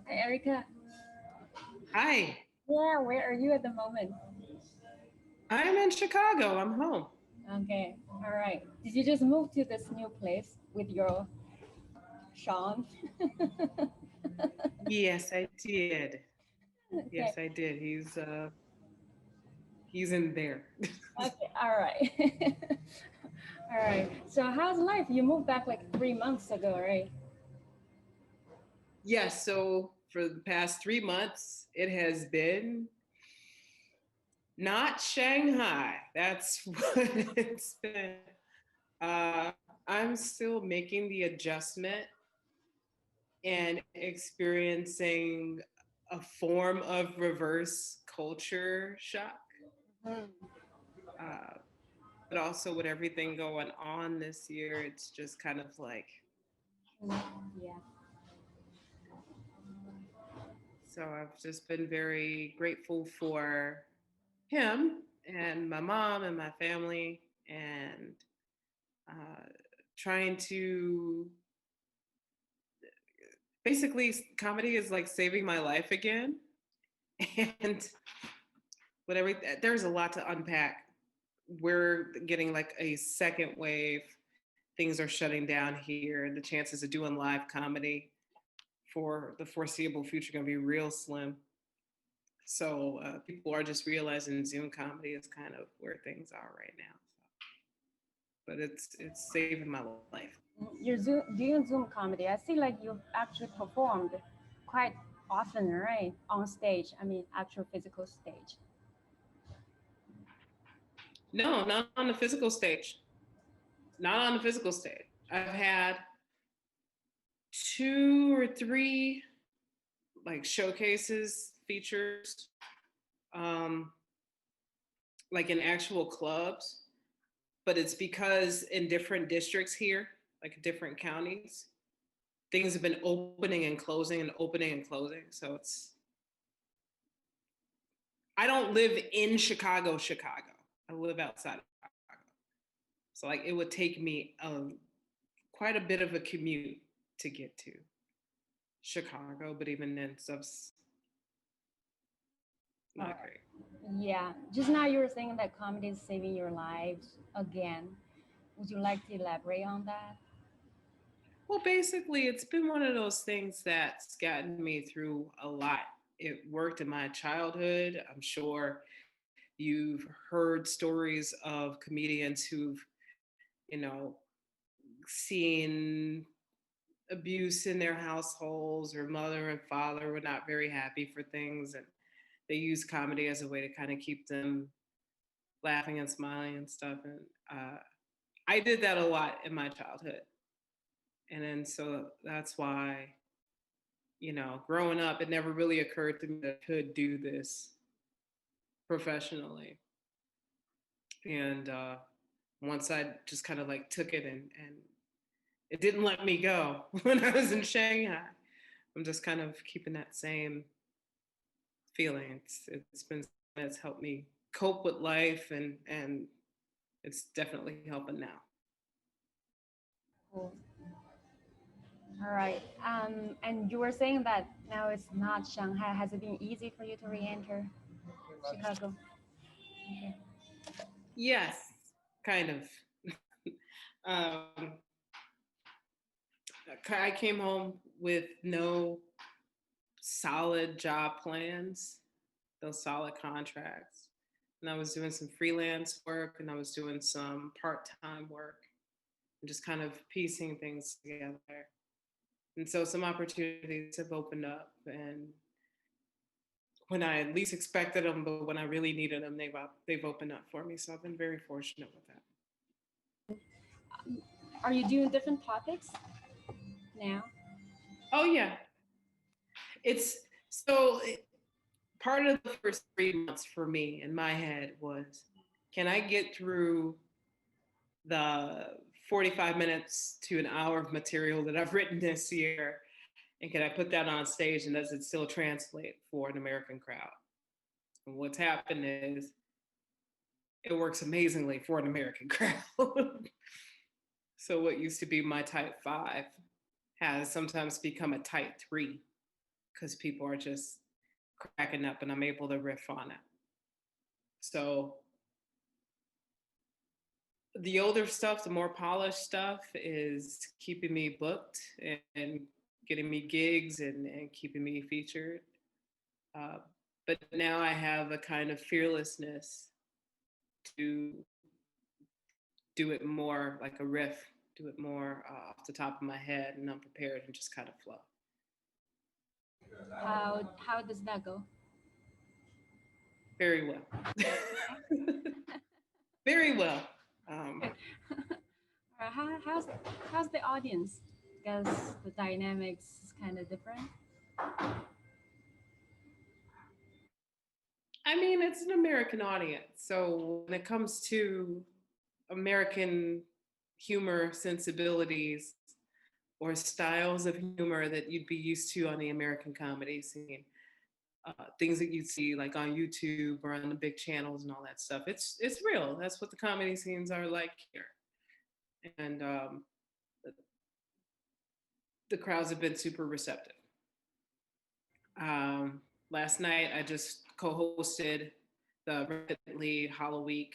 Hi, Erica. Hi, Yeah, where are you at the moment? I'm in Chicago. I'm home. Okay, all right. Did you just move to this new place with your Sean? Yes, I did. Yes, I Okay, did. He's in there. okay, all right. All right. So, how's life? You moved back like 3 months ago, right? Yes, so for the past 3 months, it has been not Shanghai. That's what it's been. Uh, I'm still making the adjustment and experiencing a form of reverse culture shock. Mhm. Uh, but also with everything going on this year, it's just kind of like, Yeah. so I've just been very grateful for him and my mom and my family and uh, trying to basically, comedy is like saving my life again. And whatever, there's a lot to unpack. We're getting like a second wave. Things are shutting down here. The chances of doing live comedy for the foreseeable future going to be real slim. So people are just realizing Zoom comedy is kind of where things are right now. So, but it's saving my life. You're doing Zoom comedy. I see like you've actually performed quite often, right? On stage. I mean, actual physical stage. No, not on the physical stage. Not on the physical stage. I've had two or three like showcases, features, um, like in actual clubs, but it's because in different districts here, like different counties, things have been opening and closing and opening and closing. So I don't live in Chicago, Chicago. I live outside of Chicago. So like it would take me quite a bit of a commute to get to Chicago, but even then, stuff's All not great. right. Yeah. Just now you were saying that comedy is saving your lives again. Would you like to elaborate on that? Well, basically, it's been one of those things that's gotten me through a lot. It worked in my childhood. I'm sure you've heard stories of comedians who've, you know, seen abuse in their households or mother and father were not very happy for things and they use comedy as a way to kind of keep them laughing and smiling and stuff. And I did that a lot in my childhood. And then so that's why, growing up, it never really occurred to me that I could do this professionally. And once I just kind of like took it and it didn't let me go when I was in Shanghai. I'm just kind of keeping that same feeling. It's been something that's helped me cope with life and it's definitely helping now. Cool. All right. And you were saying that now it's not Shanghai. Has it been easy for you to re-enter Chicago? Okay. Yes, kind of. um, I came home with no solid job plans, no solid contracts. And I was doing some freelance work and I was doing some part time work and just kind of piecing things together. And so some opportunities have opened up. And when I least expected them, but when I really needed them, they've opened up for me. So I've been very fortunate with that. Are you doing different topics now? Oh yeah, it's so part of the first 3 months for me in my head was, can I get through the 45 minutes to an hour of material that I've written this year, and can I put that on stage, and does it still translate for an American crowd? And what's happened is it works amazingly for an American crowd. So what used to be my type 5 has sometimes become a type 3 because people are just cracking up and I'm able to riff on it. So the older stuff, the more polished stuff is keeping me booked and getting me gigs and keeping me featured. Uh, but now I have a kind of fearlessness to do it more like a riff, do it more off the top of my head and unprepared and just kind of flow. How does that go? Very well. Very well. Um, How's the audience? Because the dynamics is kind of different. I mean, it's an American audience. So when it comes to American humor sensibilities or styles of humor that you'd be used to on the American comedy scene, things that you'd see like on YouTube or on the big channels and all that stuff. It's real. That's what the comedy scenes are like here, and the crowds have been super receptive. Last night, I just co-hosted the Lead Hollow Week.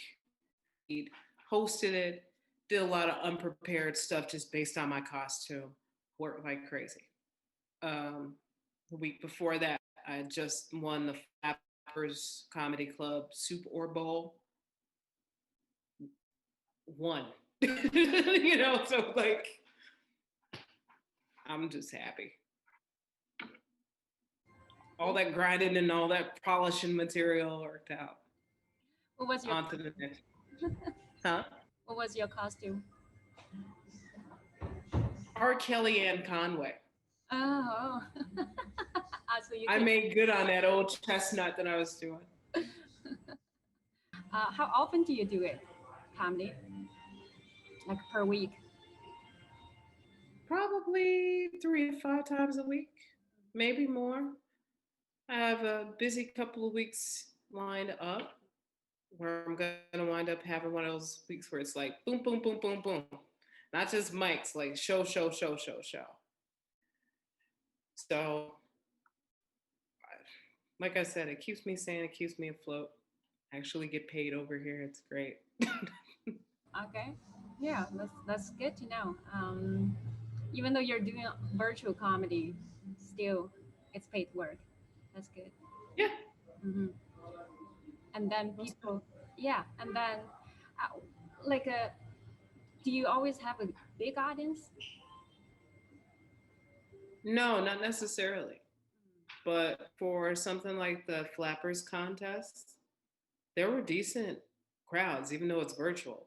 Hosted it, did a lot of unprepared stuff just based on my costume. Worked like crazy. The week before that, I just won the Flappers Comedy Club Soup or Bowl. Won. So like, I'm just happy. All that grinding and all that polishing material worked out. What was your On to the next. Huh? What was your costume? R. Kellyanne Conway. Oh, so I made good on that old chestnut that I was doing. How often do you do it, comedy? Like per week? Probably 3 to 5 times a week, maybe more. I have a busy couple of weeks lined up where I'm going to wind up having one of those weeks where it's like boom, boom, boom, boom, boom. Not just mics, like show, show, show, show, show. So, like I said, it keeps me sane, it keeps me afloat. I actually get paid over here. It's great. Okay. Yeah, that's good to know. Even though you're doing virtual comedy, still it's paid work. That's good. Yeah. Hmm. And then people, yeah, and then uh, like do you always have a big audience? No, not necessarily. But for something like the Flappers contest, there were decent crowds, even though it's virtual.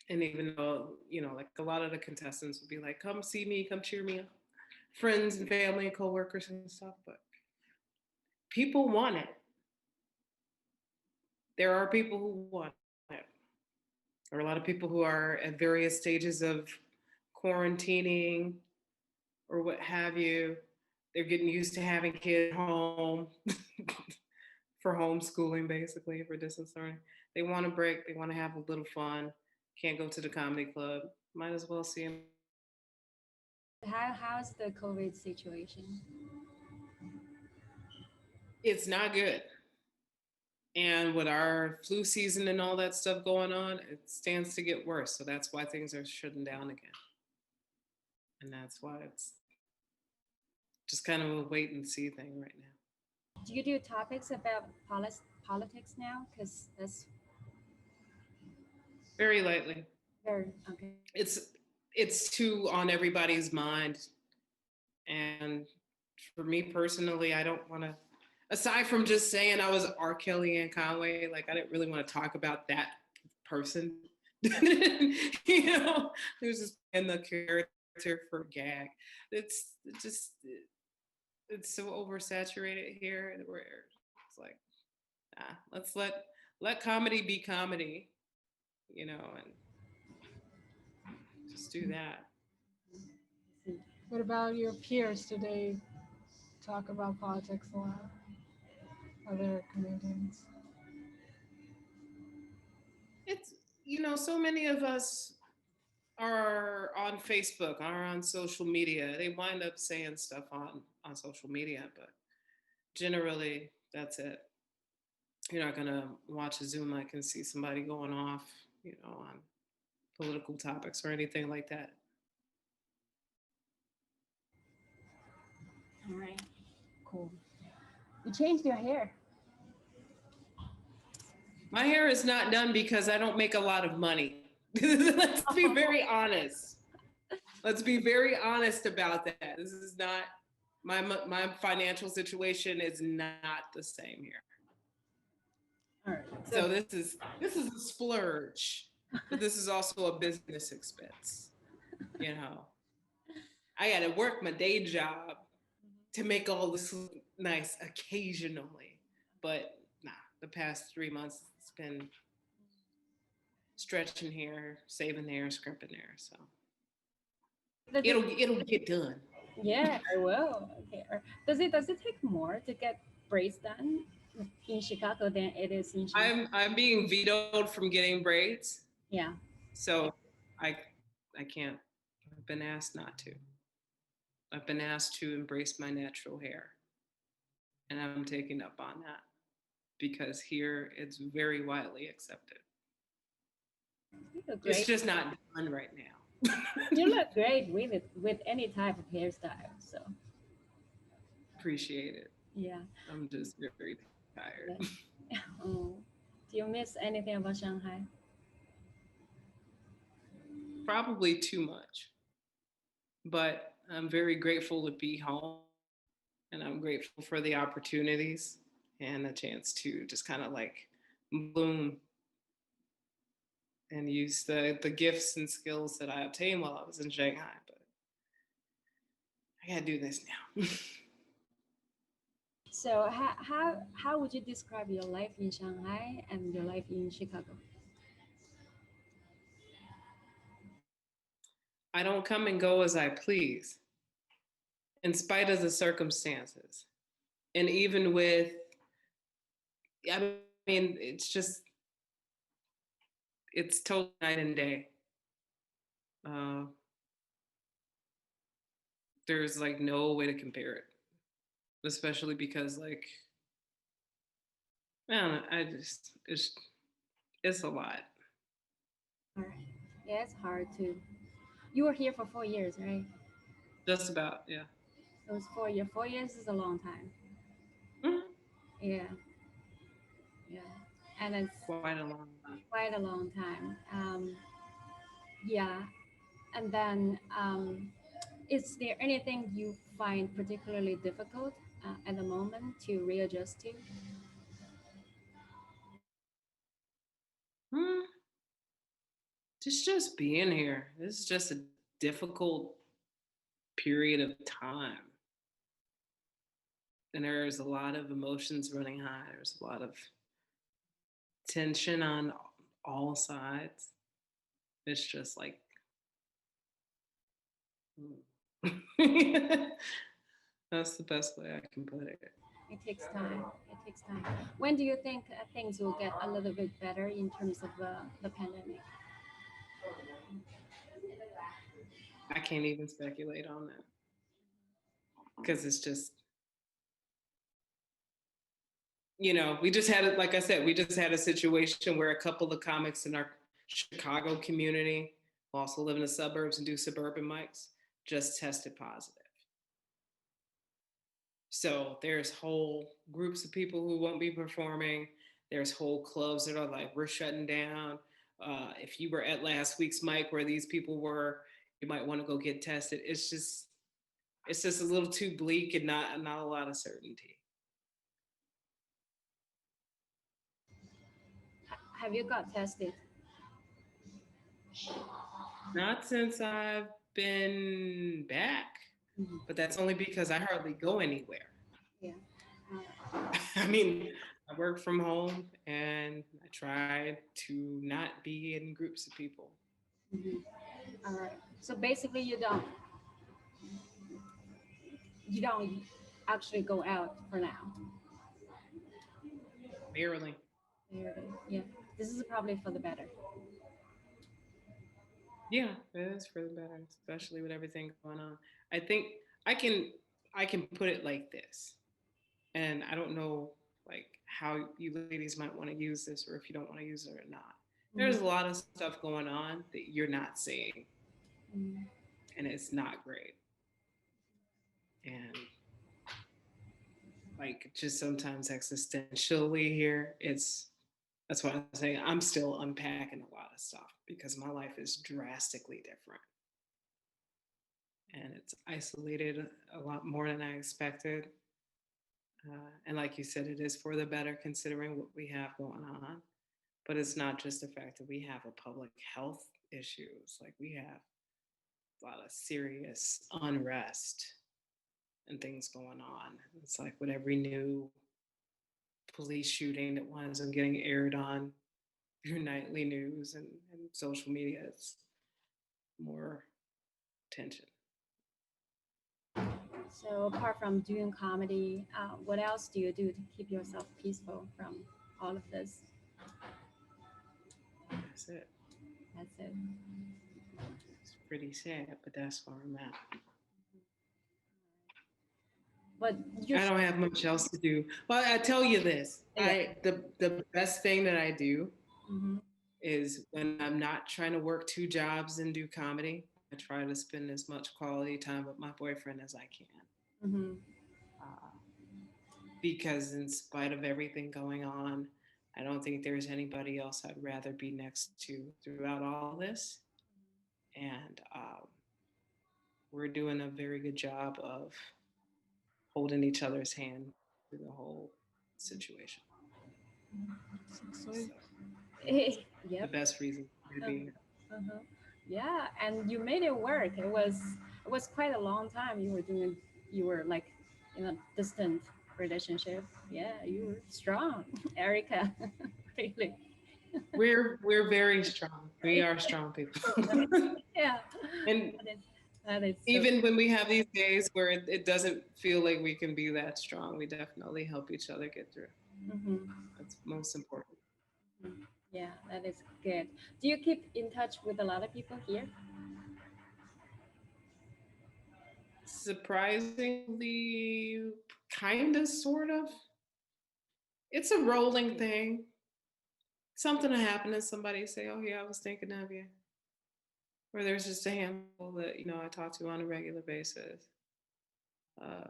And even though, like a lot of the contestants would be like, come see me, come cheer me up. Friends and family and coworkers and stuff. But people want it. There are people who want it. There are a lot of people who are at various stages of quarantining or what have you. They're getting used to having kids home for homeschooling, basically, for distance learning. They want a break. They want to have a little fun. Can't go to the comedy club. Might as well see them. How's the COVID situation? It's not good. And with our flu season and all that stuff going on, it stands to get worse. So that's why things are shutting down again. And that's why it's just kind of a wait and see thing right now. Do you do topics about politics now? Because that's Very lightly. very okay. It's too on everybody's mind. And for me personally, I don't want to, aside from just saying I was R. Kellyanne Conway, like I didn't really want to talk about that person. There's just in the character for gag. It's just it's so oversaturated here where it's like, let's let comedy be comedy, and just do that. What about your peers? Do they talk about politics a lot? Other comedians? It's so many of us are on Facebook, are on social media. They wind up saying stuff on social media, but generally that's it. You're not gonna watch a Zoom like and see somebody going off, on political topics or anything like that. All right. Cool. You changed your hair. My hair is not done because I don't make a lot of money. Let's be very honest. Let's be very honest about that. This is not my financial situation is not the same here. All right. So this is a splurge, but this is also a business expense. You know, I got to work my day job to make all this look nice occasionally, but nah. The past 3 months, it's been stretching here, saving there, scrimping there. So it'll get done. Yeah, I will. Okay. Does it take more to get braids done in Chicago than it is in Shanghai? I'm being vetoed from getting braids, Yeah. so I I can't. I've been asked not to. I've been asked to embrace my natural hair, and I'm taking up on that because here it's very widely accepted. You look It's great. just not done right now. You look great with it with any type of hairstyle. So Appreciate it. yeah. I'm just very tired. Yeah. Oh. Do you miss anything about Shanghai? Probably too much, but I'm very grateful to be home, and I'm grateful for the opportunities and a chance to just kind of like bloom and use the gifts and skills that I obtained while I was in Shanghai. But I gotta do this now. So how would you describe your life in Shanghai and your life in Chicago? I don't come and go as I please, in spite of the circumstances. And even with, I mean, it's totally night and day. Uh, there's like no way to compare it, especially because like, I don't know, it's a lot. All right. Yeah, it's hard to. You were here for 4 years, right? Just about, yeah. So it's 4 years. 4 years is a long time. Mhm. Yeah, yeah, and it's Quite a long time. quite a long time. Yeah, and then is there anything you find particularly difficult at the moment to readjust to? Hmm. Just being here. This is just a difficult period of time. And there's a lot of emotions running high. There's a lot of tension on all sides. It's just like, that's the best way I can put it. It takes time. It takes time. When do you think things will get a little bit better in terms of the pandemic? I can't even speculate on that because it's just, we just had it, like I said, we just had a situation where a couple of comics in our Chicago community who also live in the suburbs and do suburban mics just tested positive. So there's whole groups of people who won't be performing. There's whole clubs that are like, we're shutting down. If you were at last week's mic where these people were, you might want to go get tested. It's just a little too bleak and not a lot of certainty. Have you got tested? Not since I've been back, Mhm. but that's only because I hardly go anywhere. Yeah. I mean, I work from home and I try to not be in groups of people. Mhm. All right. So basically, you don't actually go out for now. Barely. There it is. Yeah. This is probably for the better. Yeah, it is for the better, especially with everything going on. I think I can I can put it like this, and I don't know like how you ladies might want to use this or if you don't want to use it or not. There's a Mhm. lot of stuff going on that you're not seeing, Mhm. and it's not great. And like just sometimes existentially here, that's why I'm saying I'm still unpacking a lot of stuff because my life is drastically different and it's isolated a lot more than I expected. And like you said, it is for the better considering what we have going on. But it's not just the fact that we have a public health issues, like we have a lot of serious unrest and things going on. It's like with every new police shooting that winds up getting aired on your nightly news and social media, it's more tension. So apart from doing comedy, what else do you do to keep yourself peaceful from all of this? That's it. That's it. It's pretty sad, but that's where I'm at. But you I should, don't have much else to do. Well, I tell you this. yeah. The best thing that I do Mm-hmm. is when I'm not trying to work two jobs and do comedy, I try to spend as much quality time with my boyfriend as I can. Mm-hmm. Uh, because in spite of everything going on, I don't think there's anybody else I'd rather be next to throughout all this. And we're doing a very good job of holding each other's hand through the whole situation. So sweet. So that's the Yep. best reason to Uh, be here. uh-huh. Yeah, and you made it work. It was quite a long time you were like in a distant relationship. Yeah, you were strong, Erica. Really. We're very strong. We are strong people. Yeah, And that is that is so. even when we have these days where it doesn't feel like we can be that strong, we definitely help each other get through. Mhm. That's most important. Mhm. Yeah, that is good. Do you keep in touch with a lot of people here? Surprisingly, kind of, sort of. It's a rolling thing. Something will happen and somebody say, "Oh yeah, I was thinking of you." Or there's just a handful that I talk to on a regular basis. Uh,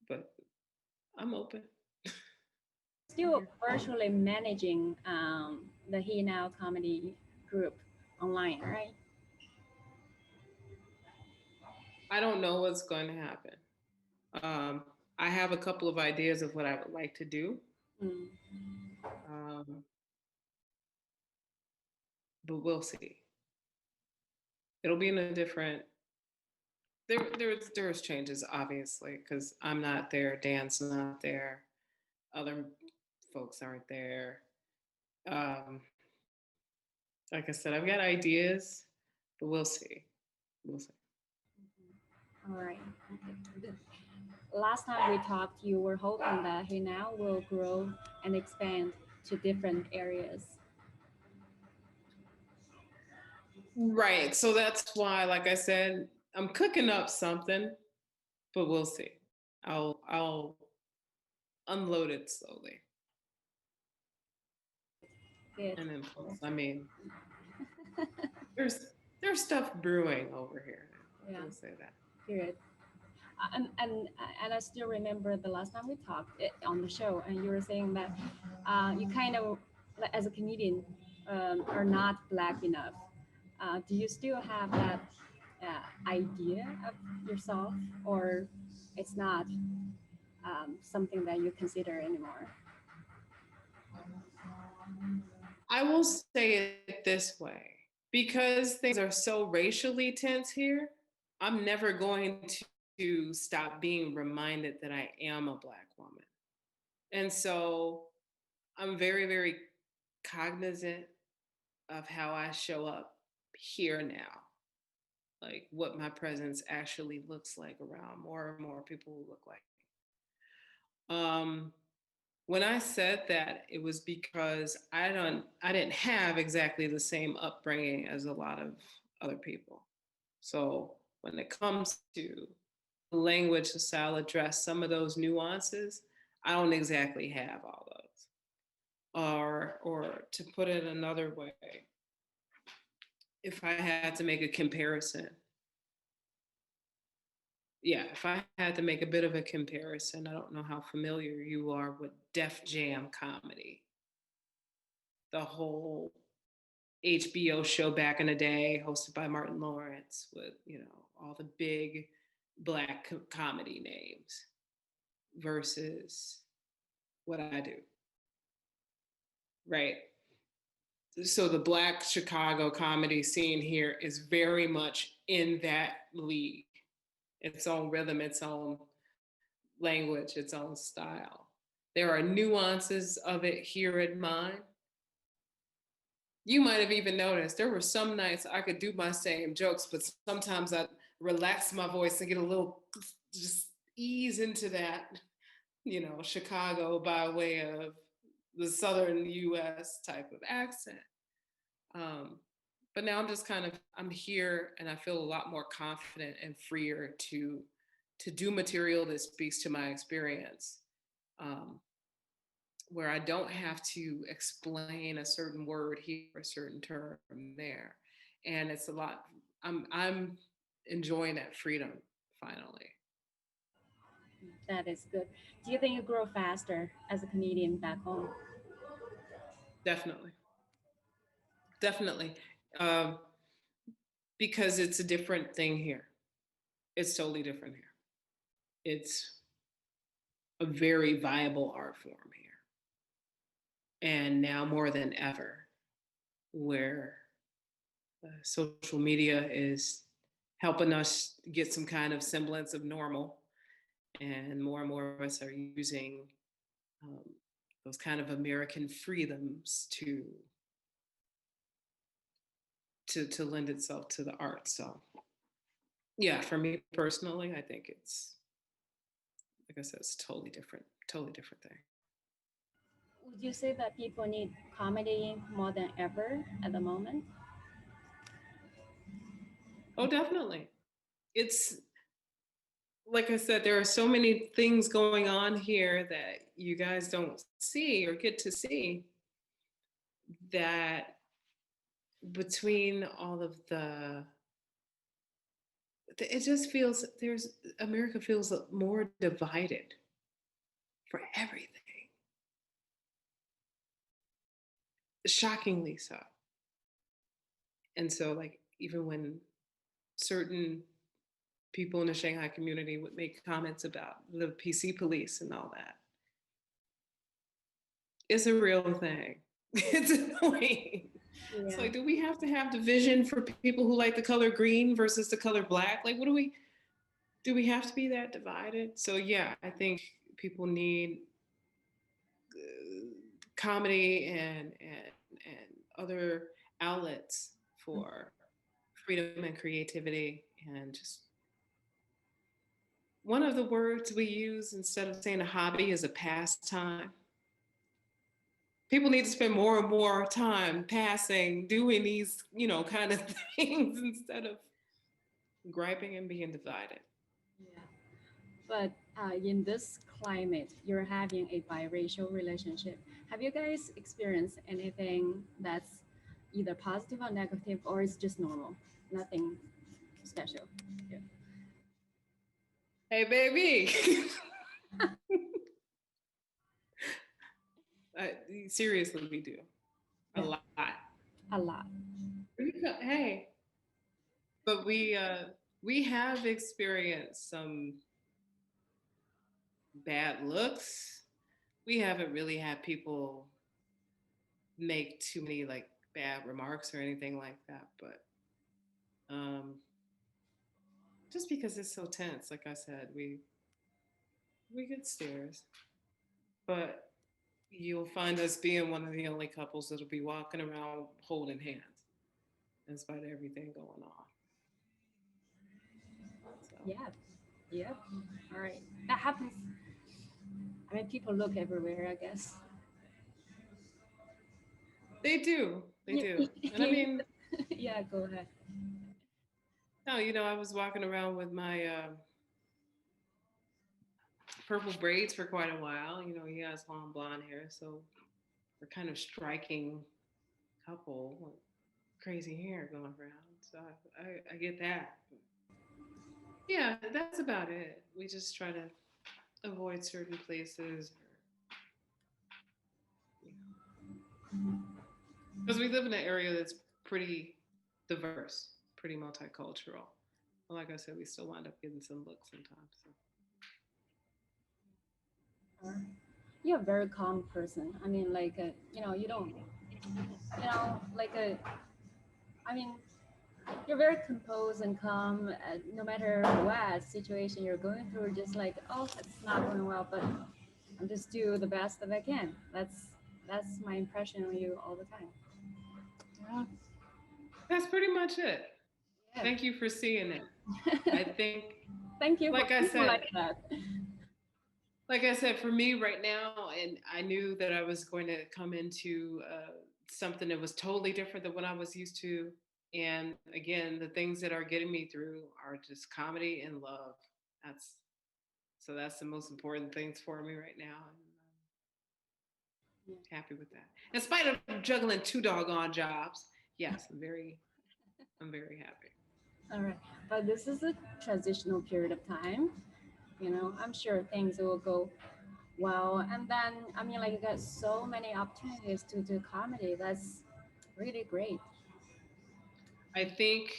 but I'm open. I'm Still here. virtually managing the He Now comedy group online, right? I don't know what's going to happen. Um, I have a couple of ideas of what I would like to do, Mm. um, but we'll see. It'll be in a different. There's changes obviously because I'm not there, Dan's not there, other folks aren't there. Um, like I said, I've got ideas, but we'll see. We'll see. All right. Okay. Good. Last time we talked, you were hoping that He Now will grow and expand to different areas. Right. So that's why, like I said, I'm cooking up something, but we'll see. I'll unload it slowly Good. and then post. I mean, there's there's stuff brewing over here. Yeah. We'll say that. Good. And I still remember the last time we talked on the show, and you were saying that you kind of, like, as a comedian, are not black enough. Do you still have that idea of yourself, or it's not something that you consider anymore? I will say it this way. Because things are so racially tense here, I'm never going to stop being reminded that I am a Black woman. And so I'm very, very cognizant of how I show up here now, like what my presence actually looks like around more and more people who look like me. When I said that, it was because I didn't have exactly the same upbringing as a lot of other people. So when it comes to language, the style of dress, some of those nuances, I don't exactly have all those. Or to put it another way, if I had to make a comparison, yeah, if I had to make a bit of a comparison, I don't know how familiar you are with Def Jam comedy, the whole HBO show back in the day, hosted by Martin Lawrence, with all the big black comedy names versus what I do, right? So the black Chicago comedy scene here is very much in that league, its own rhythm, its own language, its own style. There are nuances of it here in mine. You might have even noticed there were some nights I could do my same jokes, but sometimes I'd relax my voice and get a little, just ease into that, Chicago by way of the Southern US type of accent. Um, but now I'm here and I feel a lot more confident and freer to do material that speaks to my experience. Um, where I don't have to explain a certain word here, a certain term there. And it's a lot, I'm enjoying that freedom finally. That is good. Do you think you grow faster as a comedian back home? Definitely. Definitely. Um, because it's a different thing here. It's totally different here. It's a very viable art form here. And now more than ever, where social media is helping us get some kind of semblance of normal, and more of us are using um, those kind of American freedoms to lend itself to the art. So yeah, for me personally, I think it's, like I said, it's totally different thing. Would you say that people need comedy more than ever at the moment? Oh, definitely. It's, like I said, there are so many things going on here that you guys don't see or get to see, that between all of it just feels, there's, America feels more divided for everything, shockingly so. And so, like, even when certain people in the Shanghai community would make comments about the PC police and all that, it's a real thing. It's annoying. It's Yeah. like, do we have to have division for people who like the color green versus the color black? Like, what do we have to be that divided? So yeah, I think people need comedy and other outlets for freedom and creativity. And just, one of the words we use instead of saying a hobby is a pastime. People need to spend more and more time passing doing these kind of things instead of griping and being divided. Yeah. But in this climate, you're having a biracial relationship. Have you guys experienced anything that's either positive or negative, or is just normal? Nothing special. Yeah. Hey baby. uh, Seriously, we do a Yeah, lot. a lot. Hey, but we have experienced some bad looks. We haven't really had people make too many like bad remarks or anything like that, but um, just because it's so tense, like I said, we get stares, but you'll find us being one of the only couples that'll be walking around holding hands in spite of everything going on. So Yeah. Yeah. All right. That happens. I mean, people look everywhere, I guess. They do. They You, do. And I you, mean, yeah, go ahead. no, I was walking around with my purple braids for quite a while. He has long blonde hair, so we're kind of striking couple with crazy hair going around. So I get that. Yeah, that's about it. We just try to avoid certain places, because we live in an area that's pretty diverse, pretty multicultural. But like I said, we still wind up getting some looks sometimes. So. You're a very calm person. I mean, like, you don't, like I mean, you're very composed and calm, no matter what situation you're going through. Just like, oh, it's not going well, but I'm just do the best that I can. That's my impression on you all the time. Yeah. That's pretty much it. Yeah. Thank you for seeing it. I think, Thank you for like I people said, like that. for me right now, and I knew that I was going to come into something that was totally different than what I was used to. And again, the things that are getting me through are just comedy and love. That's that's the most important things for me right now. And I'm happy with that. In spite of juggling two doggone jobs, yes, I'm very happy. All right, but this is a transitional period of time. I'm sure things will go well, and then I mean, like you got so many opportunities to do comedy. That's really great. I think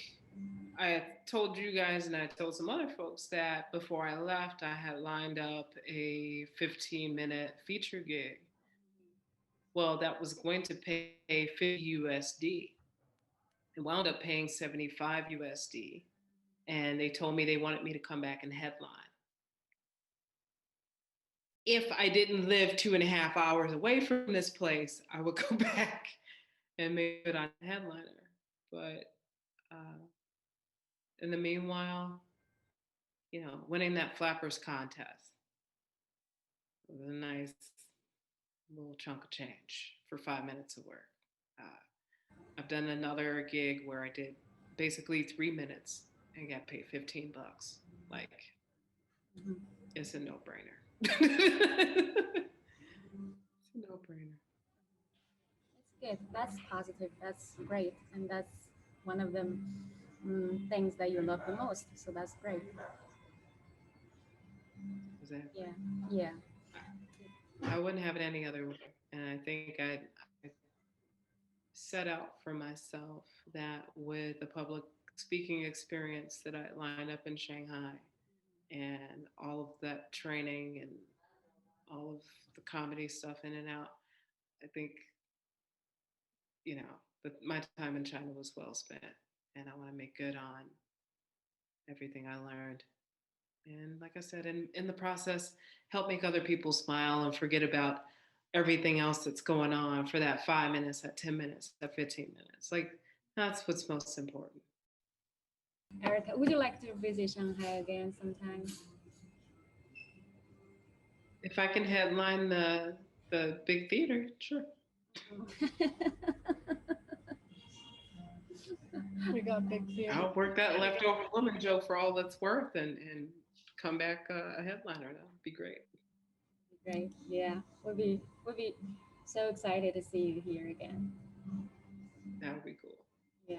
I told you guys and I told some other folks that before I left, I had lined up a 15-minute feature gig. Well, that was going to pay 50 USD. It wound up paying 75 USD. And they told me they wanted me to come back and headline. If I didn't live 2.5 hours away from this place, I would go back and make it on headliner. But uh, in the meanwhile, winning that flappers contest was a nice little chunk of change for 5 minutes of work. I've done another gig where I did basically 3 minutes and got paid $15. Like, Mhm. it's a no-brainer. It's a no-brainer. It's good. That's positive. That's great, and that's one of the things that you love the most. So that's great. Exactly. Yeah, yeah. I wouldn't have it any other way. And I think I set out for myself that with the public speaking experience that I lined up in Shanghai and all of that training and all of the comedy stuff in and out, I think, my time in China was well spent. And I want to make good on everything I learned. And like I said, in the process, help make other people smile and forget about everything else that's going on for that 5 minutes, that 10 minutes, that 15 minutes. Like, that's what's most important. Erica, would you like to visit Shanghai again sometime? If I can headline the big theater, sure. We got big theater. I'll work that leftover woman joke for all that's worth and come back a headliner. That would be great. Great. Yeah, we'll be so excited to see you here again. That would be cool. Yeah.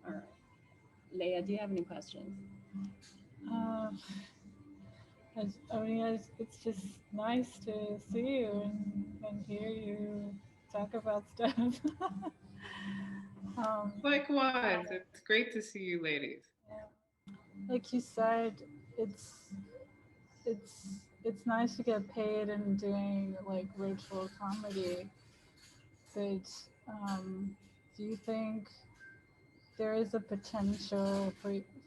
All right. Leah, do you have any questions? Uh, I mean, it's just nice to see you and hear you talk about stuff. um, Likewise, it's great to see you ladies. like you said, it's it's nice to get paid and doing like virtual comedy. But do you think there is a potential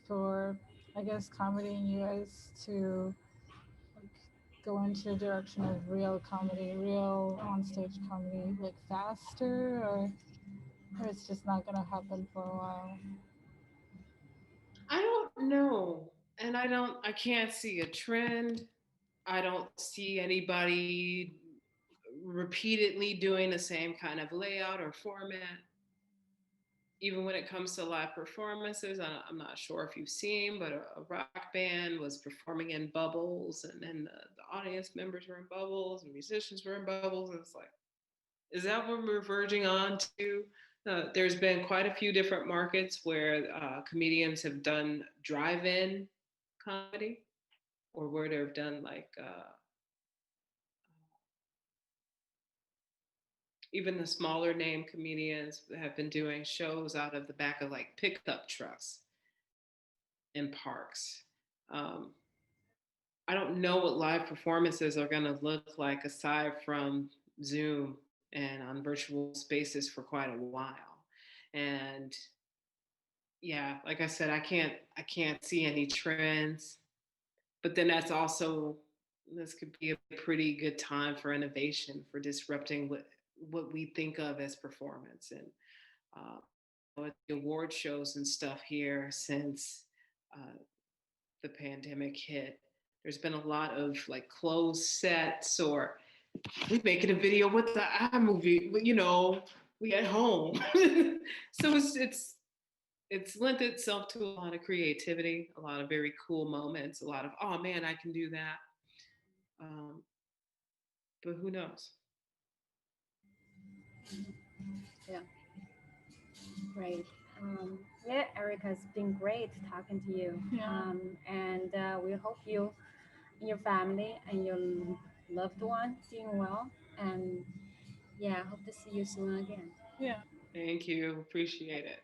for I guess comedy in US to like go into a direction of real comedy, real onstage comedy, like faster, or it's just not gonna happen for a while? I don't know. And I can't see a trend. I don't see anybody repeatedly doing the same kind of layout or format. Even when it comes to live performances, I'm not sure if you've seen, but a rock band was performing in bubbles, and then the audience members were in bubbles, and musicians were in bubbles, and it's like, is that what we're verging on to? There's been quite a few different markets where comedians have done drive-in comedy, or where they've done like even the smaller name comedians have been doing shows out of the back of like pickup trucks in parks. Um, I don't know what live performances are going to look like aside from Zoom and on virtual spaces for quite a while. And yeah, like I said, I can't see any trends. But then that's also, this could be a pretty good time for innovation, for disrupting what we think of as performance. And with the award shows and stuff here since uh, the pandemic hit, there's been a lot of like closed sets, or we making a video with the iMovie, we at home. So it's lent itself to a lot of creativity, a lot of very cool moments, a lot of, oh man, I can do that. Um, but who knows? Yeah, right. Yeah, Erica, it's been great talking to you. Yeah. And we hope you and your family and your loved one doing well. And yeah, hope to see you soon again. Yeah. Thank you. Appreciate it.